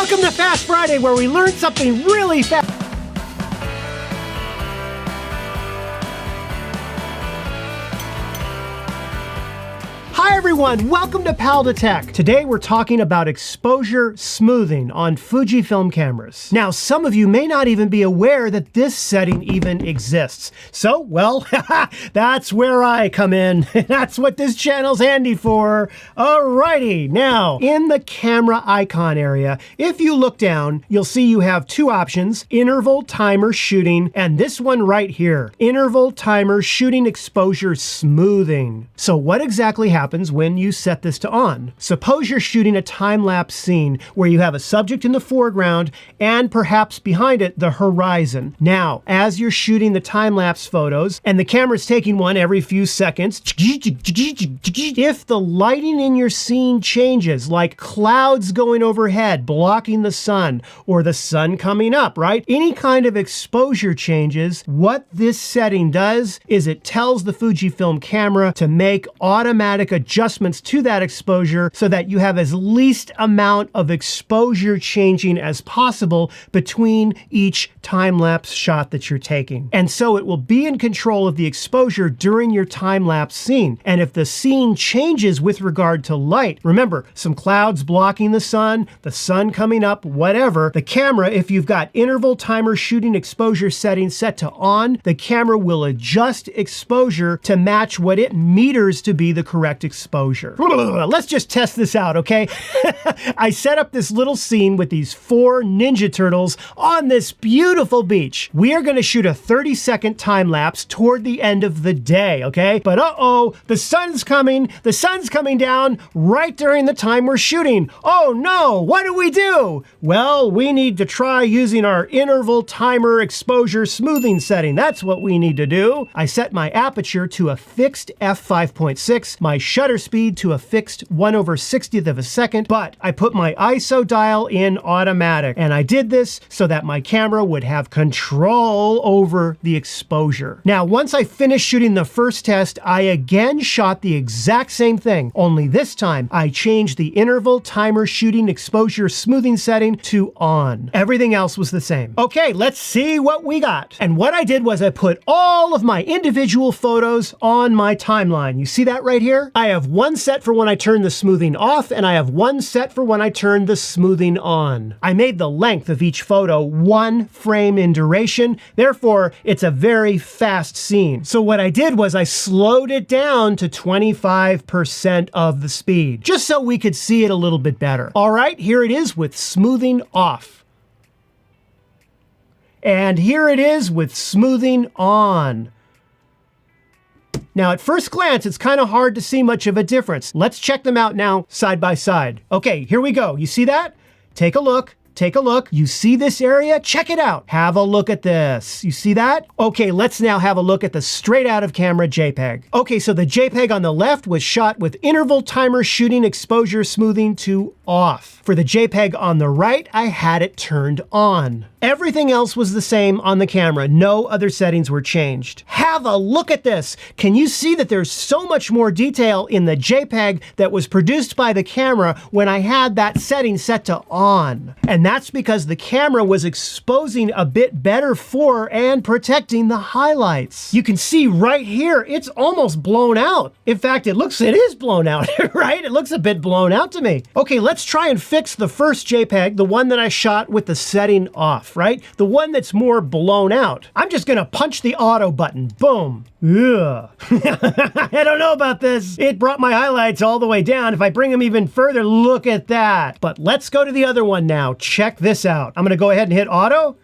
Welcome to Fast Friday, where we learn something really fast. Hi everyone, welcome to Pal to Tech. Today we're talking about exposure smoothing on Fujifilm cameras. Now, some of you may not even be aware that this setting even exists. So, well, that's where I come in. That's what this channel's handy for. Alrighty, now, in the camera icon area, if you look down, you'll see you have two options: interval timer shooting, and this one right here, interval timer shooting exposure smoothing. So what exactly happens when you set this to on? Suppose you're shooting a time-lapse scene where you have a subject in the foreground and perhaps behind it the horizon. Now, as you're shooting the time-lapse photos and the camera's taking one every few seconds, if the lighting in your scene changes, like clouds going overhead blocking the sun or the sun coming up, right? Any kind of exposure changes, what this setting does is it tells the Fujifilm camera to make automatic adjustments to that exposure so that you have as least amount of exposure changing as possible between each time-lapse shot that you're taking. And so it will be in control of the exposure during your time-lapse scene. And if the scene changes with regard to light, remember, some clouds blocking the sun coming up, whatever, the camera, if you've got interval timer shooting exposure settings set to on, the camera will adjust exposure to match what it meters to be the correct exposure. Let's just test this out, okay? I set up this little scene with these 4 Ninja Turtles on this beautiful beach. We are gonna shoot a 30-second time lapse toward the end of the day, okay? But uh-oh, the sun's coming down right during the time we're shooting. Oh no, what do we do? Well, we need to try using our interval timer exposure smoothing setting. That's what we need to do. I set my aperture to a fixed f5.6, my shutter speed to a fixed 1/60th of a second, but I put my ISO dial in automatic, and I did this so that my camera would have control over the exposure. Now, once I finished shooting the first test, I again shot the exact same thing, only this time I changed the interval timer shooting exposure smoothing setting to on. Everything else was the same. Okay, let's see what we got. And what I did was I put all of my individual photos on my timeline. You see that right here? I have one set for when I turn the smoothing off, and I have one set for when I turn the smoothing on. I made the length of each photo 1 frame in duration, therefore it's a very fast scene. So what I did was I slowed it down to 25% of the speed, just so we could see it a little bit better. All right, here it is with smoothing off. And here it is with smoothing on. Now, at first glance, it's kind of hard to see much of a difference. Let's check them out now, side by side. Okay, here we go. You see that? Take a look. Take a look. You see this area? Check it out. Have a look at this. You see that? Okay, let's now have a look at the straight out of camera JPEG. Okay, so the JPEG on the left was shot with interval timer shooting exposure smoothing to off. For the JPEG on the right, I had it turned on. Everything else was the same on the camera. No other settings were changed. Have a look at this. Can you see that there's so much more detail in the JPEG that was produced by the camera when I had that setting set to on? And that's because the camera was exposing a bit better for and protecting the highlights. You can see right here, it's almost blown out. In fact, it is blown out, right? It looks a bit blown out to me. Okay, let's try and fix the first JPEG, the one that I shot with the setting off, right? The one that's more blown out. I'm just gonna punch the auto button, boom. Ugh. I don't know about this. It brought my highlights all the way down. If I bring them even further, look at that. But let's go to the other one now. Check this out. I'm gonna go ahead and hit auto.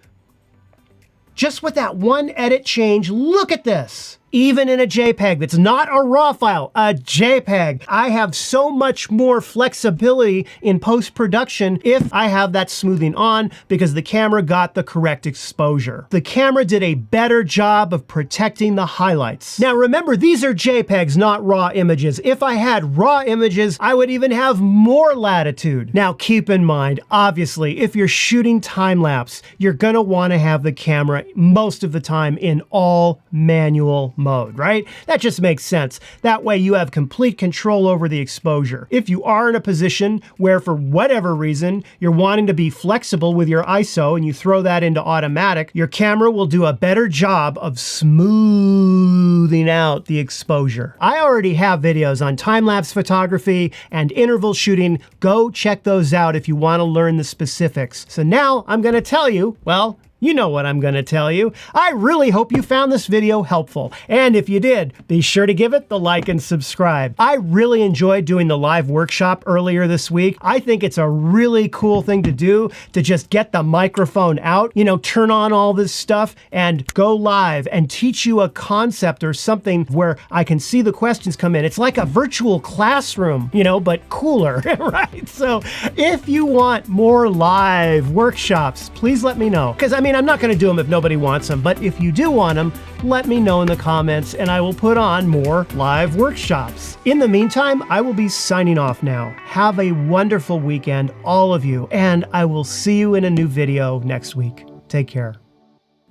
Just with that one edit change, look at this. Even in a JPEG that's not a RAW file, a JPEG, I have so much more flexibility in post-production if I have that smoothing on because the camera got the correct exposure. The camera did a better job of protecting the highlights. Now remember, these are JPEGs, not RAW images. If I had RAW images, I would even have more latitude. Now keep in mind, obviously, if you're shooting time-lapse, you're gonna wanna have the camera most of the time in all manual mode. mode, right? That just makes sense. That way you have complete control over the exposure. If you are in a position where for whatever reason you're wanting to be flexible with your ISO and you throw that into automatic, your camera will do a better job of smoothing out the exposure. I already have videos on time-lapse photography and interval shooting. Go check those out if you want to learn the specifics. So now I'm going to tell you, well, you know what I'm going to tell you. I really hope you found this video helpful. And if you did, be sure to give it the like and subscribe. I really enjoyed doing the live workshop earlier this week. I think it's a really cool thing to do, to just get the microphone out, you know, turn on all this stuff and go live and teach you a concept or something where I can see the questions come in. It's like a virtual classroom, you know, but cooler, right? So if you want more live workshops, please let me know. Because I mean, I'm not going to do them if nobody wants them, but if you do want them, let me know in the comments and I will put on more live workshops. In the meantime, I will be signing off now. Have a wonderful weekend, all of you, and I will see you in a new video next week. Take care.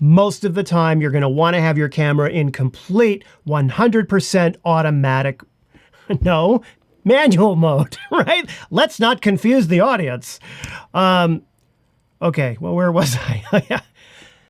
Most of the time, you're going to want to have your camera in complete 100% automatic, no, manual mode, right? Let's not confuse the audience. Okay, well, where was I? Yeah.